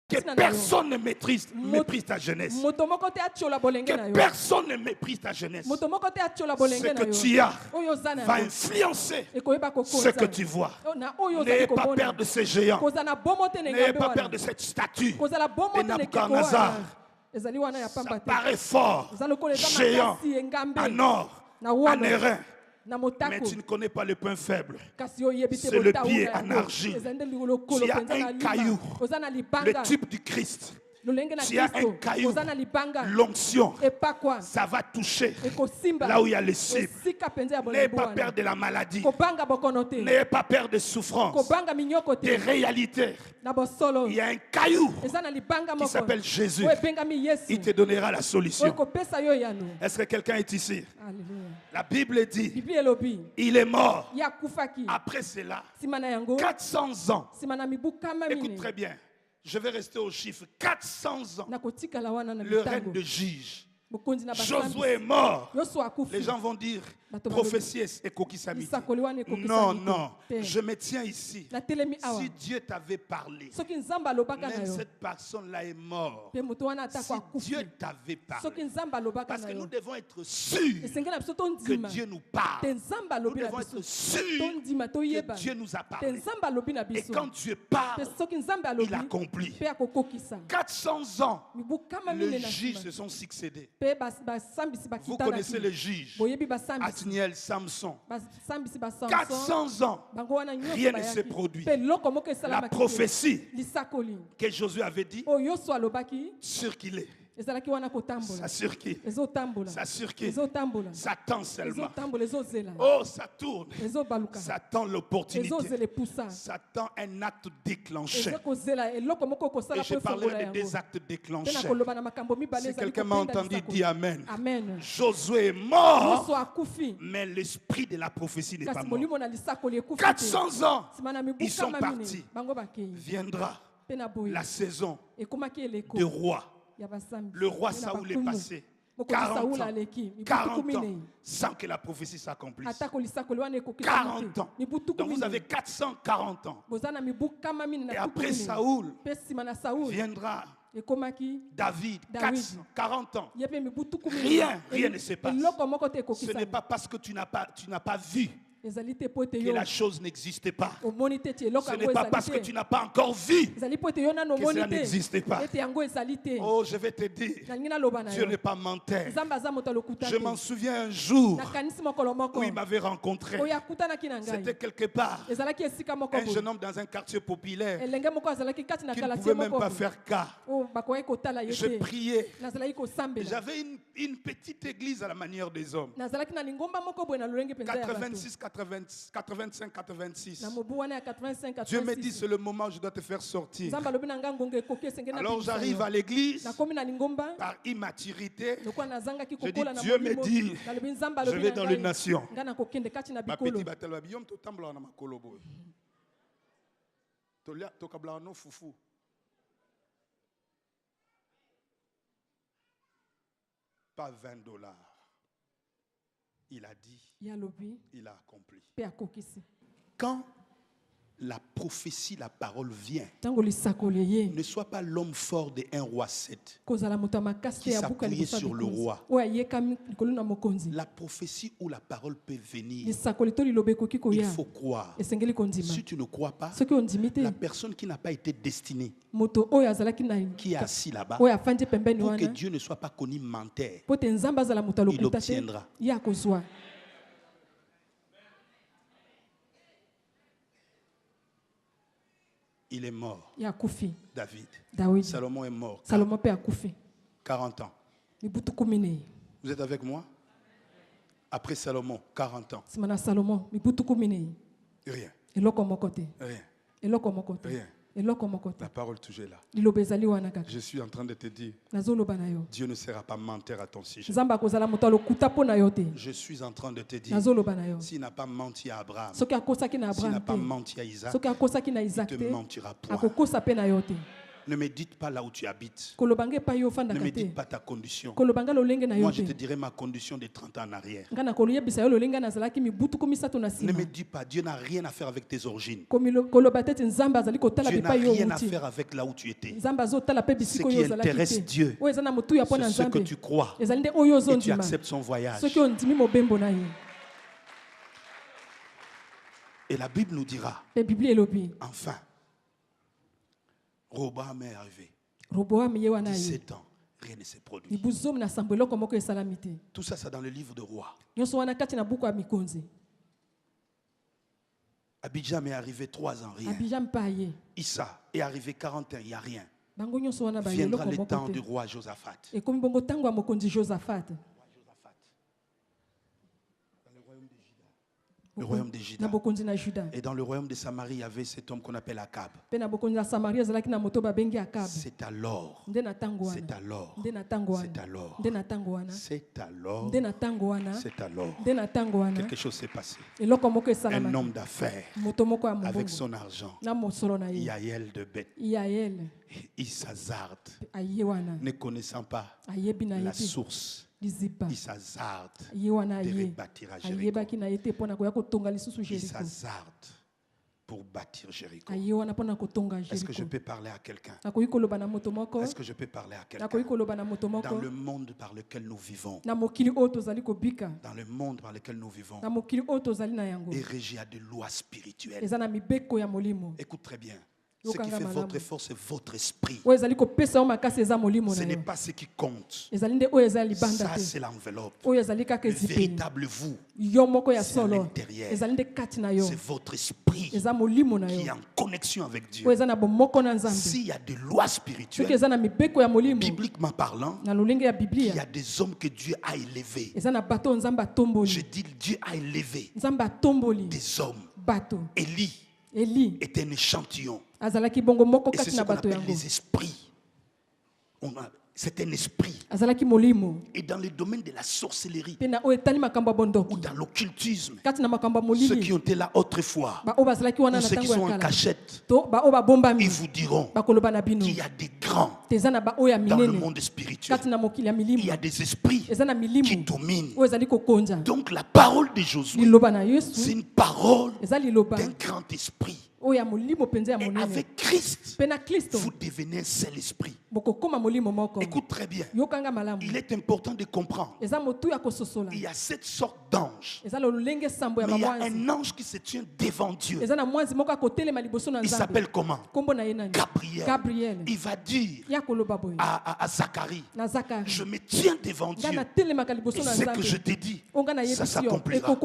Que personne ne méprise ta jeunesse. Que personne ne méprise ta jeunesse. Ce que tu as va influencer ce que tu vois. N'ayez pas peur de ces géants. N'ayez pas peur de cette statue de Nabuchodonosor. Ça paraît fort, géant, en or, en airain. Mais tu ne connais pas le point faible. C'est le pied en argile. Tu as un caillou, le type du Christ. Tu as un caillou, l'onction, ça va toucher là où il y a les cibles. N'ayez pas peur de la maladie. N'ayez pas peur de souffrance, des réalités. Il y a un caillou qui s'appelle Jésus. Il te donnera la solution. Est-ce que quelqu'un est ici? La Bible dit, il est mort. Après cela, 400 ans. Écoute très bien. Je vais rester au chiffre. 400 ans. Le règne de juge. Josué est mort. Les gens vont dire prophétie et coquille. Non, non. Je me tiens ici. Si Dieu t'avait parlé, même cette personne-là est morte. Si Dieu t'avait parlé, parce que nous devons être sûrs que Dieu nous parle. Nous devons être sûrs que Dieu nous a parlé. Et quand Dieu parle, il accomplit. 400 ans, les juges se sont succédés. Vous connaissez les juges, Othniel, Samson. 400 ans, rien ne s'est produit. La prophétie que Josué avait dit, sûr qu'il est. Ça circule. Ça circule. Ça tend seulement. Oh, ça tourne. Ça tend l'opportunité. Ça tend un acte déclenché. Et je parlerai des actes déclenchés. Si quelqu'un m'a entendu, dit Amen. Josué est mort, mais l'esprit de la prophétie n'est pas mort. 400 ans, ils sont partis. Viendra la saison de roi. Le roi Saoul est passé 40 ans sans que la prophétie s'accomplisse. 40 ans. Donc vous avez 440 ans. Et après Saoul viendra David, 40 ans. Rien ne se passe. Ce n'est pas parce que tu n'as pas vu que la chose n'existe pas. Ce n'est pas parce que tu n'as pas encore vu que cela n'existe pas. Oh, je vais te dire, Dieu n'est pas menteur. Je m'en souviens un jour où il m'avait rencontré. C'était quelque part un jeune homme dans un quartier populaire qui ne pouvait même pas faire cas. Je priais. J'avais une petite église à la manière des hommes. 85, 86. Dieu me dit, c'est le moment où je dois te faire sortir. Alors j'arrive à l'église par immaturité. Je dis, Dieu me dit, je vais dans les nations. Pas $20. Il a dit, il a accompli. Quand la prophétie, la parole vient, ne sois pas l'homme fort de 1 roi 7 qui s'appuyait sur le roi. La prophétie ou la parole peut venir. Il faut croire. Si tu ne crois pas, la personne qui n'a pas été destinée, qui est assis là-bas, pour que Dieu ne soit pas connu menteur, il obtiendra. Il est mort. David. Salomon est mort. 40 ans. Vous êtes avec moi? Après Salomon, 40 ans. Rien. Rien. La parole toujours est là. Je suis en train de te dire, Dieu ne sera pas menteur à ton sujet. Je suis en train de te dire, s'il n'a pas menti à Abraham, s'il n'a pas menti à Isaac, il ne te mentira point. Ne me dites pas là où tu habites. Ne me dites pas ta condition. Moi, je te dirai ma condition de 30 ans en arrière. Ne me dis pas, Dieu n'a rien à faire avec tes origines. Dieu n'a rien à faire avec là où tu étais. Ce qui intéresse Dieu, c'est ce que tu crois et tu acceptes son voyage. Et la Bible nous dira, enfin, Roboam est arrivé. 17 ans, rien ne s'est produit. Tout ça, c'est dans le livre de Rois. Abijam est arrivé 3 ans, rien. Issa est arrivé 40 ans, il n'y a rien. Viendra le temps du roi Josaphat. Le royaume de Juda. Et dans le royaume de Samarie, il y avait cet homme qu'on appelle Akab. C'est alors quelque chose s'est passé. Un homme d'affaires avec son argent, Yael de Beth, il s'hazarde, ne connaissant pas la source. Il s'hazarde de rebâtir à Jéricho. Il s'hazarde pour bâtir Jéricho. Est-ce que je peux parler à quelqu'un? Est-ce que je peux parler à quelqu'un? Dans le monde par lequel nous vivons, est régi à de lois spirituelles. Écoute très bien. Ce qui fait votre force, c'est votre esprit. Ce n'est pas ce qui compte. Ça, c'est l'enveloppe. Le véritable vous, c'est à l'intérieur. C'est votre esprit qui est en connexion avec Dieu. S'il y a des lois spirituelles, bibliquement parlant, il y a des hommes que Dieu a élevés. Je dis Dieu a élevé des hommes. Élie est un échantillon. Et c'est ce qu'on appelle les esprits. C'est un esprit. Et dans le domaine de la sorcellerie ou dans l'occultisme, ceux qui ont été là autrefois ou ceux qui sont en cachette, ils vous diront qu'il y a des grands dans le monde spirituel. Il y a des esprits qui dominent. Donc la parole de Josué, c'est une parole d'un grand esprit. Et avec Christ, vous devenez un seul esprit. Écoute très bien. Il est important de comprendre. Il y a 7 sortes d'anges. Mais il y a un ange qui se tient devant Dieu. Il s'appelle comment? Gabriel. Il va dire à Zacharie, je me tiens devant Dieu. Et ce que je t'ai dit, ça s'accomplira.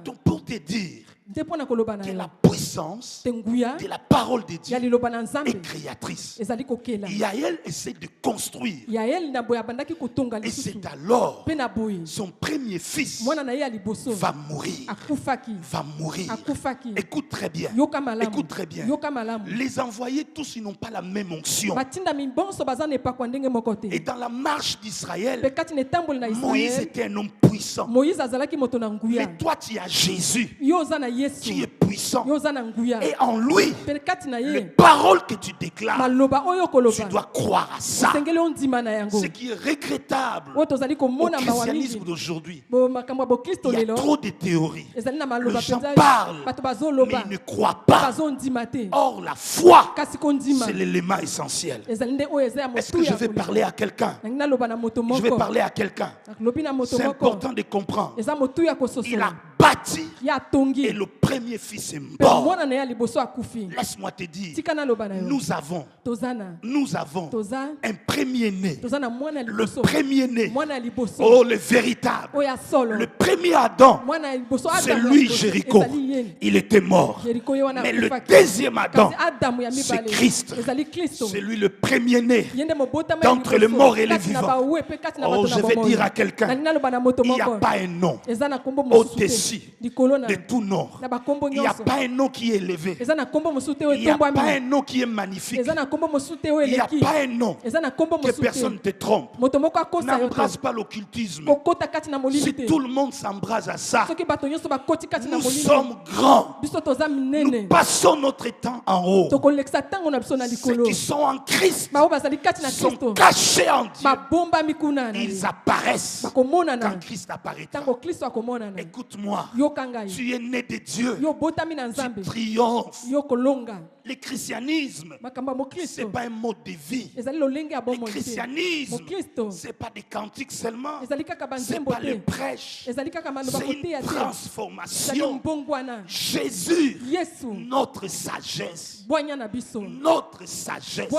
Donc pour te dire que la puissance de la parole de Dieu est créatrice. Yael essaie de construire. Et c'est alors son premier fils va mourir. Écoute très bien. Écoute très bien. Les envoyés tous, ils n'ont pas la même onction. Et dans la marche d'Israël, Moïse était un homme puissant. Mais toi, tu as Jésus qui est puissant. Et en lui, les paroles que tu déclares, tu dois croire à ça. Ce qui est regrettable au christianisme d'aujourd'hui, il y a trop de théories. Les gens parlent, mais ils ne croient pas. Or, la foi, c'est l'élément essentiel. Est-ce que je vais parler à quelqu'un? Je vais parler à quelqu'un. C'est important de comprendre. Il a bâti et le premier fils est mort. Laisse-moi te dire, nous avons un premier-né. Le premier-né, oh le véritable, le premier Adam, c'est lui Jéricho. Il était mort. Mais le deuxième Adam, c'est Christ. C'est lui le premier-né d'entre les morts et les vivants. Oh, je vais dire à quelqu'un, il n'y a pas un nom au-dessus au-dessus de tout nom. Il n'y a pas un nom qui est élevé. Il n'y a pas un nom qui est magnifique. Il n'y a pas un nom que personne ne te trompe. N'embrasse pas l'occultisme. Si tout le monde s'embrasse à ça, nous sommes grands. Nous passons notre temps en haut. Ceux qui sont en Christ sont cachés en Dieu. Ils apparaissent quand Christ apparaîtra. Écoute-moi, tu es né de Dieu. Tu triomphes. Le christianisme, ce n'est pas un mode de vie. Le christianisme, ce n'est pas des cantiques seulement. Ce n'est pas le prêche. C'est une transformation. Jésus, notre sagesse, notre sagesse,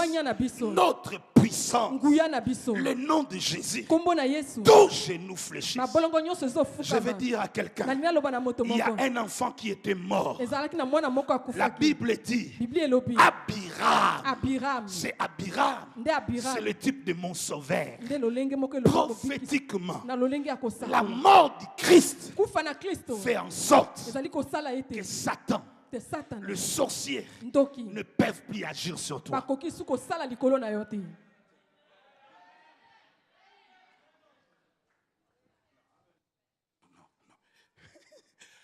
notre puissance, le nom de Jésus, tout genou fléchit. Je vais dire à quelqu'un, il y a un enfant qui était mort. La Bible dit, Abiram, c'est Abiram, c'est le type de mon sauveur. Prophétiquement, la mort du Christ fait en sorte que Satan, le sorcier, ne peuvent plus agir sur toi.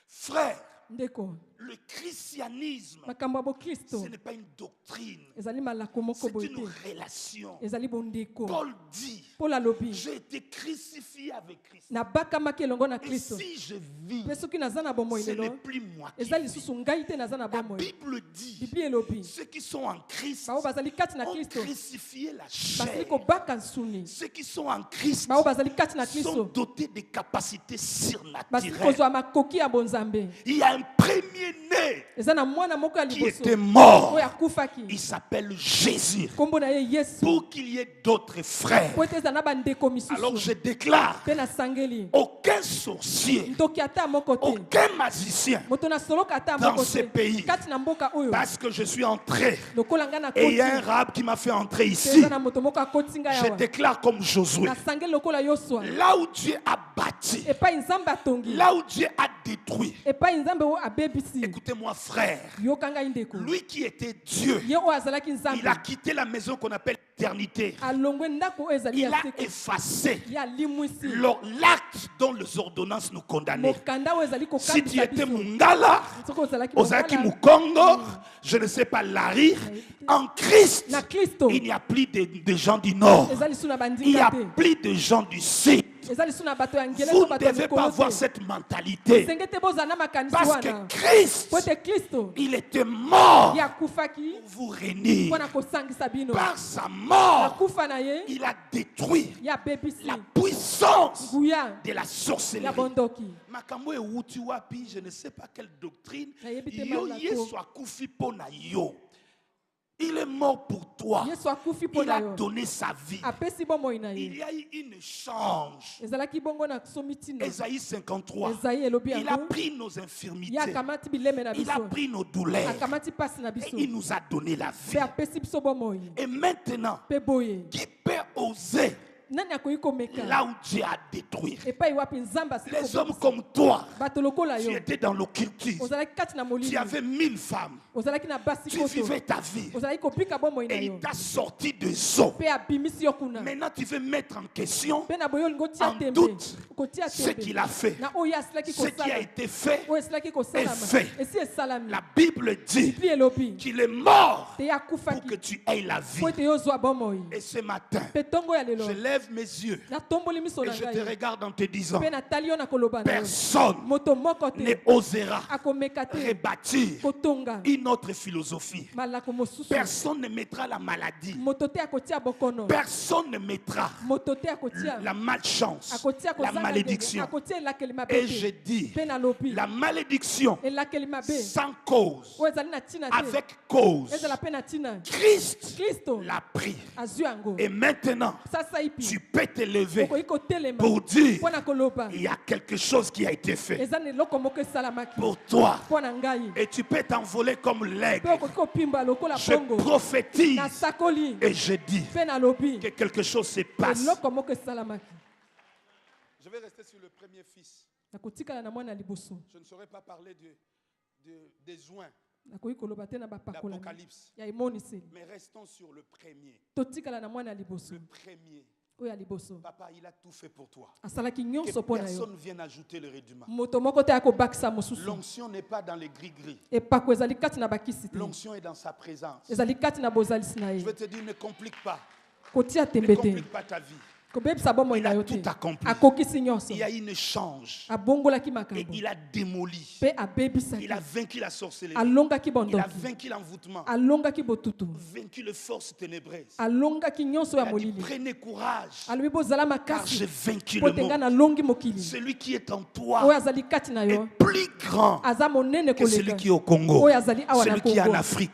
Frère, le christianisme, ce n'est pas une doctrine, c'est une relation. Paul dit, j'ai été crucifié avec Christ. Et si je vis, ce n'est plus moi qui vis. La Bible dit, ceux qui sont en Christ ont crucifié la chair. Ceux qui sont en Christ sont dotés de capacités surnaturelles. Il y a un premier né qui était mort. Il s'appelle Jésus. Pour qu'il y ait d'autres frères. Alors je déclare, aucun sorcier, aucun magicien dans ce pays, parce que je suis entré et il y a un rab qui m'a fait entrer ici, je déclare comme Josué, là où Dieu a bâti, là où Dieu a détruit. Écoutez-moi frère, lui qui était Dieu, il a quitté la maison qu'on appelle l'éternité. Il a effacé l'acte dont les ordonnances nous condamnaient. Si tu étais Mungala, Ozaki Mukongo, je ne sais pas, Larry, en Christ, il n'y a plus de gens du Nord. Il n'y a plus de gens du Sud. Vous ne devez pas avoir cette mentalité. Parce que Christ, il était mort pour vous réunir. Par sa mort, il a détruit la puissance de la sorcellerie. Je ne sais pas quelle doctrine. Il est mort pour toi. Il a donné sa vie. Il y a eu un échange. Ésaïe 53. Il a pris nos infirmités. Il a pris nos douleurs. Et il nous a donné la vie. Et maintenant, qui peut oser là où Dieu a détruit? Les hommes comme toi, tu étais dans l'occultisme. Tu avais 1000 femmes. Tu vivais ta vie. Et il t'a sorti des eaux. Maintenant, tu veux mettre en question, en doute, ce qu'il a fait. Ce qui a été fait est fait. La Bible dit qu'il est mort pour que tu aies la vie. Et ce matin, je lève mes yeux et je te regarde en te disant, personne ne osera rebâtir une autre philosophie. Personne ne mettra la maladie. Personne ne mettra la malchance, la malédiction. Et je dis, la malédiction sans cause, avec cause, Christ l'a pris. Et maintenant, tu peux te lever pour dire, il y a quelque chose qui a été fait pour toi. Et tu peux t'envoler comme l'aigle. Je prophétise et je dis que quelque chose se passe. Je vais rester sur le premier fils. Je ne saurais pas parler des joints d'Apocalypse. Mais restons sur le premier. Le premier. Papa, il a tout fait pour toi. Que personne ne vienne ajouter le rudiment. L'onction n'est pas dans les gris-gris. L'onction est dans sa présence. Je veux te dire, ne complique pas. Ne complique pas ta vie. Il a tout accompli. Il y a une échange. Et il a démoli. Il a vaincu la sorcellerie. Il a vaincu l'envoûtement. Vaincu les forces ténébreuses. Il a dit, prenez courage. Car j'ai vaincu le monde. Celui qui est en toi est plus grand que celui qui est au Congo. Celui qui est en Afrique.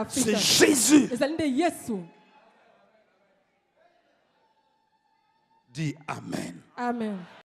C'est Jésus. Dis Amen. Amen.